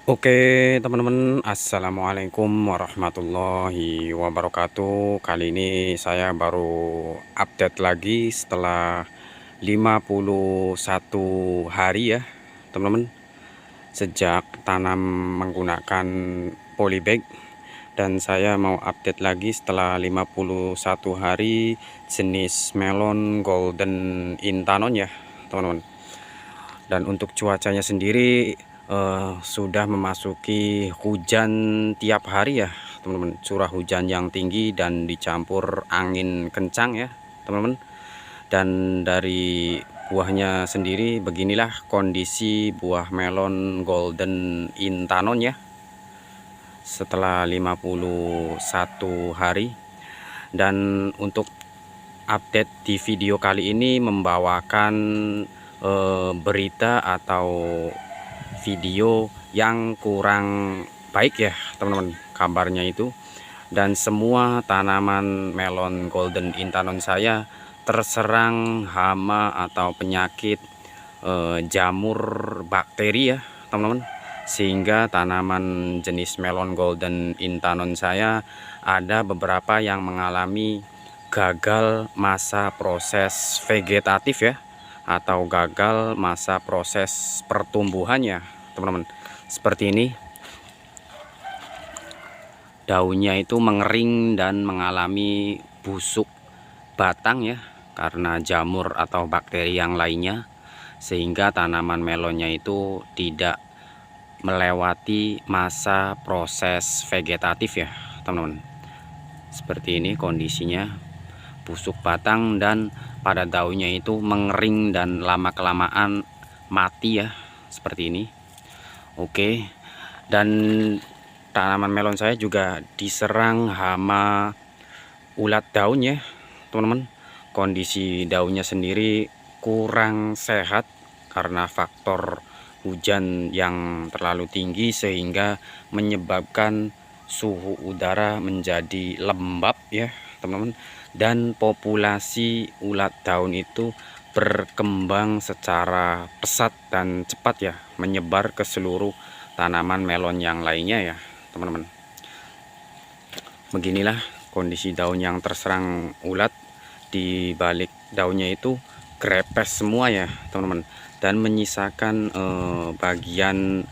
Oke teman-teman, assalamualaikum warahmatullahi wabarakatuh. Kali ini saya baru update lagi setelah 51 hari ya teman-teman, sejak tanam menggunakan polybag. Dan saya mau update lagi setelah 51 hari jenis melon golden intanon ya teman-teman. Dan untuk cuacanya sendiri sudah memasuki hujan tiap hari ya teman-teman, curah hujan yang tinggi dan dicampur angin kencang ya teman-teman. Dan dari buahnya sendiri beginilah kondisi buah melon golden intanon ya setelah 51 hari. Dan untuk update di video kali ini membawakan berita atau video yang kurang baik ya teman-teman kabarnya itu. Dan semua tanaman melon golden intanon saya terserang hama atau penyakit jamur bakteri ya teman-teman, sehingga tanaman jenis melon golden intanon saya ada beberapa yang mengalami gagal masa proses vegetatif ya, atau gagal masa proses pertumbuhannya teman-teman. Seperti ini, daunnya itu mengering dan mengalami busuk batang ya karena jamur atau bakteri yang lainnya, sehingga tanaman melonnya itu tidak melewati masa proses vegetatif ya teman-teman. Seperti ini kondisinya, busuk batang dan pada daunnya itu mengering dan lama kelamaan mati ya seperti ini. Oke, dan tanaman melon saya juga diserang hama ulat daun ya teman-teman. Kondisi daunnya sendiri kurang sehat karena faktor hujan yang terlalu tinggi, sehingga menyebabkan suhu udara menjadi lembab ya teman-teman. Dan populasi ulat daun itu berkembang secara pesat dan cepat ya, menyebar ke seluruh tanaman melon yang lainnya ya teman-teman. Beginilah kondisi daun yang terserang ulat. Di balik daunnya itu krepes semua ya teman-teman, dan menyisakan bagian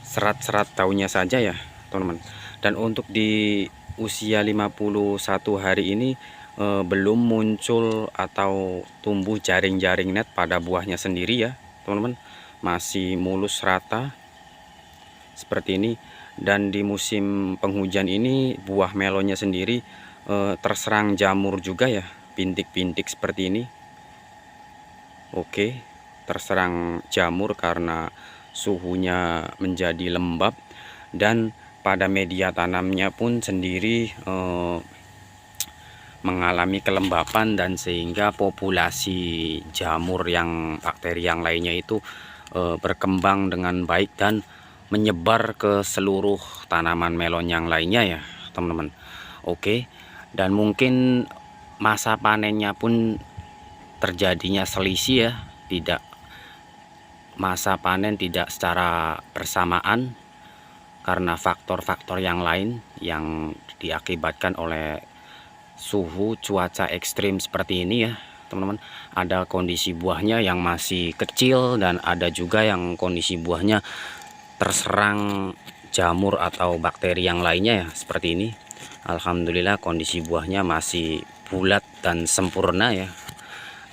serat-serat daunnya saja ya teman-teman. Dan untuk di usia 51 hari ini belum muncul atau tumbuh jaring-jaring net pada buahnya sendiri ya teman-teman, masih mulus rata seperti ini. Dan di musim penghujan ini buah melonnya sendiri terserang jamur juga ya, bintik-bintik seperti ini. Oke, terserang jamur karena suhunya menjadi lembab, dan pada media tanamnya pun sendiri mengalami kelembapan, dan sehingga populasi jamur yang bakteri yang lainnya itu berkembang dengan baik dan menyebar ke seluruh tanaman melon yang lainnya ya teman-teman. Oke, dan mungkin masa panennya pun terjadinya selisih ya, tidak masa panen tidak secara bersamaan karena faktor-faktor yang lain yang diakibatkan oleh suhu cuaca ekstrim seperti ini ya teman-teman. Ada kondisi buahnya yang masih kecil, dan ada juga yang kondisi buahnya terserang jamur atau bakteri yang lainnya ya seperti ini. Alhamdulillah kondisi buahnya masih bulat dan sempurna ya,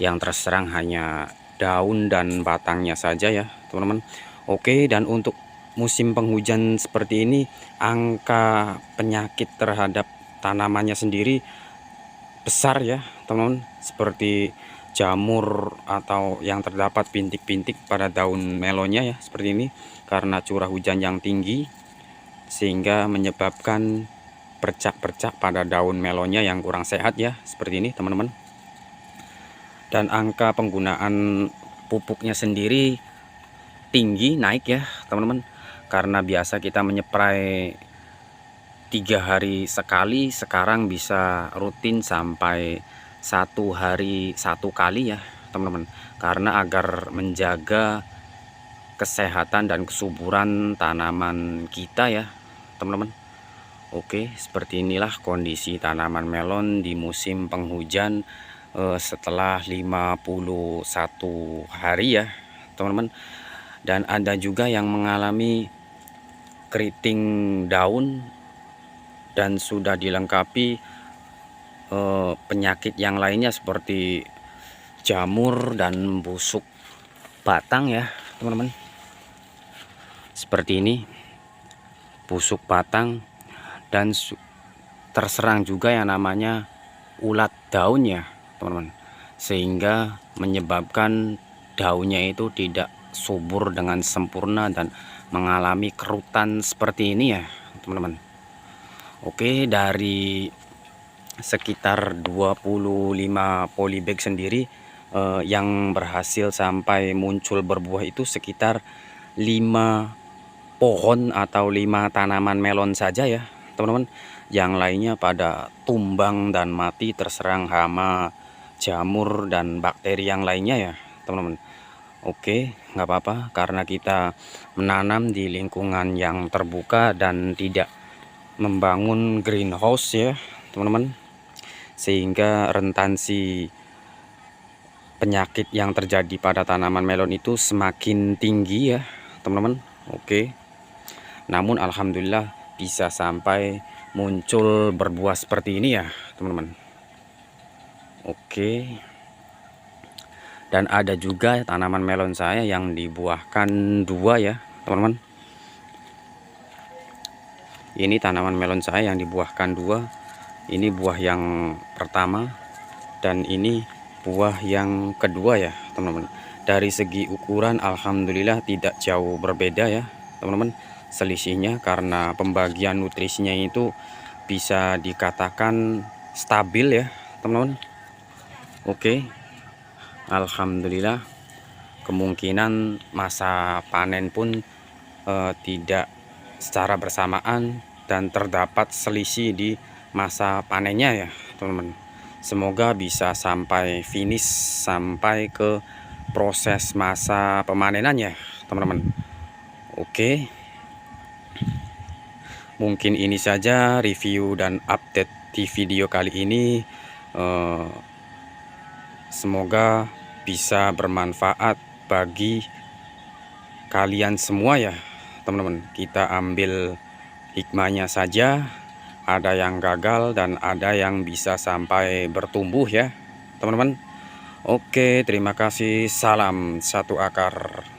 yang terserang hanya daun dan batangnya saja ya teman-teman. Oke, dan untuk musim penghujan seperti ini, angka penyakit terhadap tanamannya sendiri besar ya teman-teman, seperti jamur atau yang terdapat bintik-bintik pada daun melonnya ya seperti ini, karena curah hujan yang tinggi sehingga menyebabkan bercak-bercak pada daun melonnya yang kurang sehat ya seperti ini teman-teman. Dan angka penggunaan pupuknya sendiri tinggi, naik ya teman-teman, karena biasa kita menyeprai 3 hari sekali, sekarang bisa rutin sampai 1 hari 1 kali ya teman-teman, karena agar menjaga kesehatan dan kesuburan tanaman kita ya teman-teman. Oke, seperti inilah kondisi tanaman melon di musim penghujan setelah 51 hari ya teman-teman. Dan ada juga yang mengalami keriting daun dan sudah dilengkapi penyakit yang lainnya seperti jamur dan busuk batang ya teman-teman. Seperti ini, busuk batang dan terserang juga yang namanya ulat daun ya teman-teman, sehingga menyebabkan daunnya itu tidak subur dengan sempurna dan mengalami kerutan seperti ini ya teman-teman. Oke, dari sekitar 25 polybag sendiri yang berhasil sampai muncul berbuah itu sekitar 5 pohon atau 5 tanaman melon saja ya teman-teman. Yang lainnya pada tumbang dan mati terserang hama, jamur dan bakteri yang lainnya ya teman-teman. Oke, nggak apa-apa karena kita menanam di lingkungan yang terbuka dan tidak membangun greenhouse ya teman-teman, sehingga rentansi penyakit yang terjadi pada tanaman melon itu semakin tinggi ya teman-teman. Oke, namun alhamdulillah bisa sampai muncul berbuah seperti ini ya teman-teman. Oke, dan ada juga tanaman melon saya yang dibuahkan 2 ya teman-teman. Ini tanaman melon saya yang dibuahkan 2. Ini buah yang pertama dan ini buah yang kedua ya teman-teman. Dari segi ukuran alhamdulillah tidak jauh berbeda ya teman-teman selisihnya, karena pembagian nutrisinya itu bisa dikatakan stabil ya teman-teman. Oke, alhamdulillah kemungkinan masa panen pun tidak secara bersamaan dan terdapat selisih di masa panennya ya teman-teman. Semoga bisa sampai finish, sampai ke proses masa pemanenannya teman-teman. Oke, mungkin ini saja review dan update di video kali ini. Semoga bisa bermanfaat bagi kalian semua ya teman-teman. Kita ambil hikmahnya saja, ada yang gagal dan ada yang bisa sampai bertumbuh ya teman-teman. Oke, terima kasih. Salam satu akar.